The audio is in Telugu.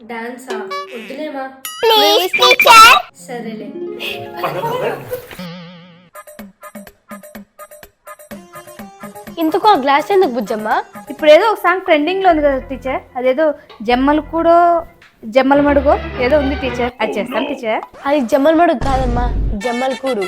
డాన్సా వద్దులేమా. Please teacher. సరేలే. ఇంతకు ఆ గ్లాస్ ఎందుకు బుజ్జమ్మా? ఇప్పుడు ఏదో ఒక సాంగ్ ట్రెండింగ్ లో ఉంది కదా టీచర్, అదేదో జమ్మలు కూడా జమ్మల మడుగో ఏదో ఉంది టీచర్, అది చేస్తాం టీచర్. అది జమ్మల మడుగు కాదమ్మా, జమ్మల కూడు.